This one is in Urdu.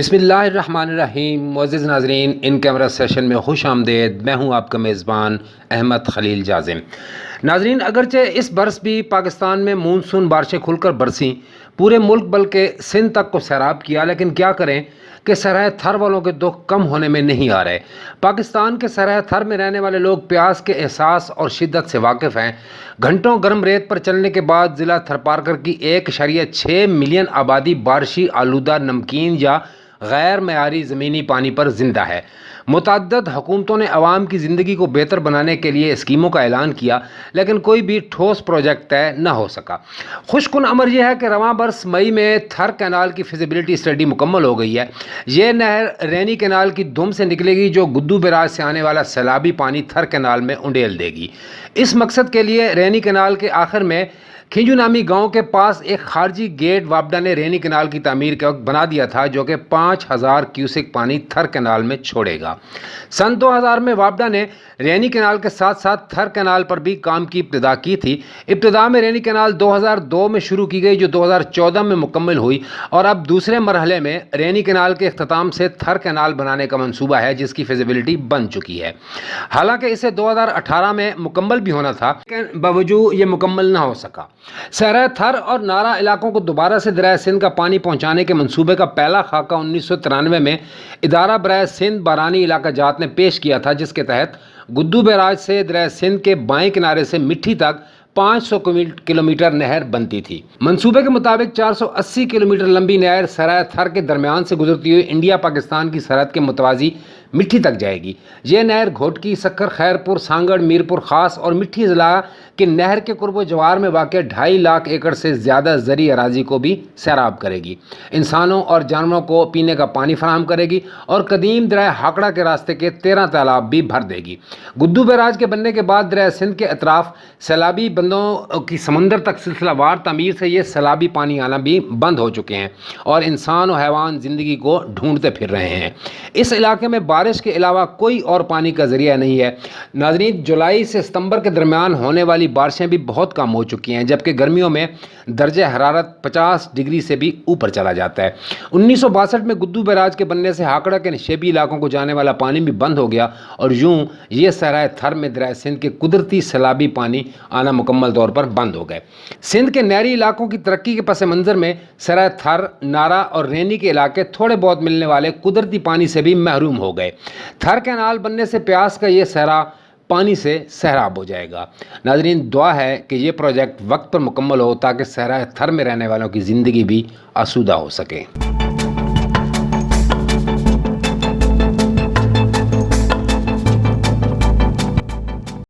بسم اللہ الرحمن الرحیم۔ معزز ناظرین، ان کیمرہ سیشن میں خوش آمدید۔ میں ہوں آپ کا میزبان احمد خلیل جازم۔ ناظرین، اگرچہ اس برس بھی پاکستان میں مونسون بارشیں کھل کر برسیں، پورے ملک بلکہ سندھ تک کو سیراب کیا، لیکن کیا کریں کہ سرحد تھر والوں کے دکھ کم ہونے میں نہیں آ رہے۔ پاکستان کے سرحد تھر میں رہنے والے لوگ پیاس کے احساس اور شدت سے واقف ہیں۔ گھنٹوں گرم ریت پر چلنے کے بعد ضلع تھرپارکر کی 1.6 ملین آبادی بارشی آلودہ نمکین یا غیر معیاری زمینی پانی پر زندہ ہے۔ متعدد حکومتوں نے عوام کی زندگی کو بہتر بنانے کے لیے اسکیموں کا اعلان کیا، لیکن کوئی بھی ٹھوس پروجیکٹ طے نہ ہو سکا۔ خوش کن امر یہ ہے کہ رواں برس مئی میں تھر کینال کی فیزیبلٹی اسٹڈی مکمل ہو گئی ہے۔ یہ نہر رینی کینال کی دم سے نکلے گی جو گدو بیراج سے آنے والا سیلابی پانی تھر کینال میں انڈیل دے گی۔ اس مقصد کے لیے رینی کینال کے آخر میں کھنجو نامی گاؤں کے پاس ایک خارجی گیٹ وابڈا نے رینی کینال کی تعمیر کے وقت بنا دیا تھا، جو کہ 5000 کیوسک پانی تھر کینال میں چھوڑے گا۔ سن 2000 میں وابڈا نے رینی کینال کے ساتھ ساتھ تھر کینال پر بھی کام کی ابتدا کی تھی۔ ابتدا میں رینی کینال 2002 میں شروع کی گئی، جو 2014 میں مکمل ہوئی، اور اب دوسرے مرحلے میں رینی کینال کے اختتام سے تھر کینال بنانے کا منصوبہ ہے، جس کی فیزیبلٹی بن چکی ہے۔ حالانکہ اسے 2018 میں مکمل بھی ہونا تھا، لیکن باوجود یہ مکمل نہ ہو سکا۔ سرحد تھر اور نارا علاقوں کو دوبارہ سے دریائے سندھ کا پانی پہنچانے کے منصوبے کا پہلا خاکہ 1993 میں ادارہ برائے سندھ بارانی علاقہ جات نے پیش کیا تھا، جس کے تحت گدو بیراج سے دریائے سندھ کے بائیں کنارے سے مٹھی تک 500 کلومیٹر نہر بنتی تھی۔ منصوبے کے مطابق 480 کلومیٹر لمبی نہر سرحد تھر کے درمیان سے گزرتی ہوئی انڈیا پاکستان کی سرحد کے متوازی مٹھی تک جائے گی۔ یہ نہر گھوٹکی، سکھر، خیرپور، سانگڑ، میرپور خاص اور مٹھی ضلع کے نہر کے قرب و جوار میں واقع 2.5 لاکھ ایکڑ سے زیادہ زرعی اراضی کو بھی سیراب کرے گی، انسانوں اور جانوروں کو پینے کا پانی فراہم کرے گی اور قدیم دریا ہاکڑا کے راستے کے 13 تالاب بھی بھر دے گی۔ گدو بیراج کے بننے کے بعد دریا سندھ کے اطراف سیلابی بندوں کی سمندر تک سلسلہ وار تعمیر سے یہ سیلابی پانی آنا بھی بند ہو چکے ہیں اور انسان و حیوان زندگی کو ڈھونڈتے پھر رہے ہیں۔ اس علاقے میں بارش کے علاوہ کوئی اور پانی کا ذریعہ نہیں ہے۔ ناظرین، جولائی سے ستمبر کے درمیان ہونے والی بارشیں بھی بہت کم ہو چکی ہیں، جبکہ گرمیوں میں درجہ حرارت 50 ڈگری سے بھی اوپر چلا جاتا ہے۔ 1962 میں گدو بیراج کے بننے سے ہاکڑا کے نشیبی علاقوں کو جانے والا پانی بھی بند ہو گیا اور یوں یہ سرحد تھر میں دریا سندھ کے قدرتی سیلابی پانی آنا مکمل طور پر بند ہو گئے۔ سندھ کے نہری علاقوں کی ترقی کے پس منظر میں سرحد تھر، نارا اور رینی کے علاقے تھوڑے بہت ملنے والے قدرتی پانی سے بھی محروم ہو گئے۔ تھر کینال بننے سے پیاس کا یہ صحرا پانی سے سیراب ہو جائے گا۔ ناظرین، دعا ہے کہ یہ پروجیکٹ وقت پر مکمل ہو تاکہ سرحد تھر میں رہنے والوں کی زندگی بھی آسودہ ہو سکے۔